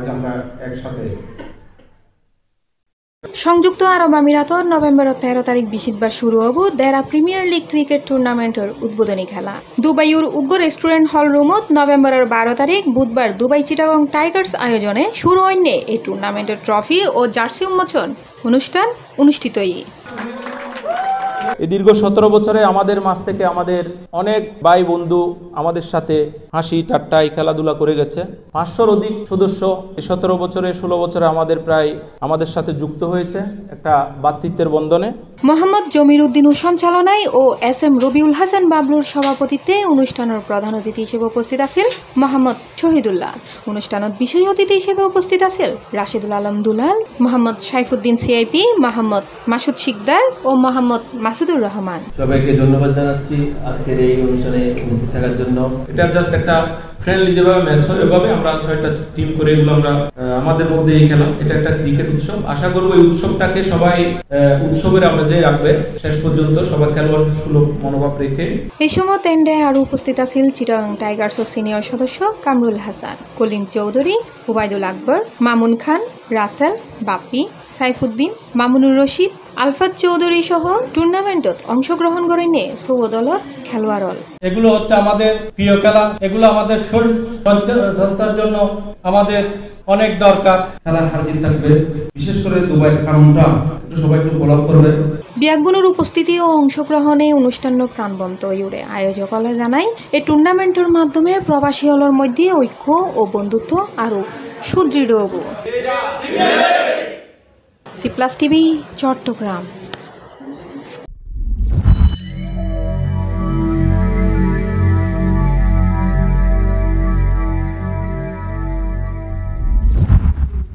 আজ আমরা একসাথে সংযুক্ত আরব আমিরাতত নভেম্বরের 13 তারিখ বৃহস্পতিবার শুরু হব দেরা প্রিমিয়ার লিগ ক্রিকেট টুর্নামেন্টের উদ্বোধনী খেলা দুবাইয়ের উগ্র রেস্টুরেন্ট হল রুমত নভেম্বরের 12 তারিখ বুধবার দুবাই চিটাগং টাইগার্স আয়োজনে শুরু হয়নি এই টুর্নামেন্টের ট্রফি ও জার্সি উন্মোচন অনুষ্ঠান অনুষ্ঠিত। এই দীর্ঘ 17 বছরে আমাদের মাঝ থেকে আমাদের অনেক ভাই বন্ধু আমাদের সাথে হাসি ঠাট্টাই খেলাধুলা করে গেছে। 500-র অধিক সদস্য এই 17 বছরে 16 বছরে আমাদের সাথে যুক্ত হয়েছে একটা ভ্রাতৃত্বের বন্ধনে। মোহাম্মদ জমির উদ্দিনের সঞ্চালনায় ও SM রবিউল হাসান বাবলুর সভাপতিত্বে অনুষ্ঠানের প্রধান অতিথি হিসেবে উপস্থিত আছেন মোহাম্মদ শহীদুল্লাহ। অনুষ্ঠানত বিশেষ অতিথি হিসেবে উপস্থিত আছেন রাশিদুল আলম দুলাল, মোহাম্মদ সাইফুদ্দিন CIP, মোহাম্মদ মাসুদ শিকদার ও মোহাম্মদ মাসুদুর রহমান। সবাইকে ধন্যবাদ জানাচ্ছি আজকের এই অনুষ্ঠানে উপস্থিত থাকার জন্য। এটা জাস্ট একটা ফ্রেন্ডলি যেভাবে ম্যাচ হয় এভাবে আমরা 6টা টিম করে এগুলো আমরা আমাদের মধ্যে এই খেলা এটা একটা ক্রিকেট উৎসব। আশা করব এই উৎসবটাকে সবাই উৎসবের আমরা যে রাখবে শেষ পর্যন্ত সবাই খেলোয়াড় সুলভ মনোভাব রেখে। এই সময় টেন্ডে আরো উপস্থিত আছেন চিটাগং টাইগার্সের সিনিয়র সদস্য কামরুল হাসান, কলিম চৌধুরী, উবাইদুল আকবর, মামুন খান, রাসেল, বাপ্পি, সাইফুদ্দিন, মামুনুর রশিদ, আলফাত চৌধুরী সহ টুর্নামেন্টত অংশগ্রহণ করে নিয়ে 14 দলের খেলোয়াড়। এগুলো হচ্ছে আমাদের প্রিয় খেলা, এগুলো আমাদের শরীর চর্চার জন্য আমাদের অনেক দরকার। খেলার হার জিত থাকবে, বিশেষ করে দুবাইয়ের কারণটা সবাই একটু ফলো করবে। বিয়াকগুলোর উপস্থিতি ও অংশগ্রহণে অনুষ্ঠান প্রাণবন্ত ইউরে আয়োজকরা জানায় এই টুর্নামেন্টের মাধ্যমে প্রবাসী হলের মধ্যে ঐক্য ও বন্ধুত্ব আরো সুদৃঢ় হব। C+ TV Chittagong.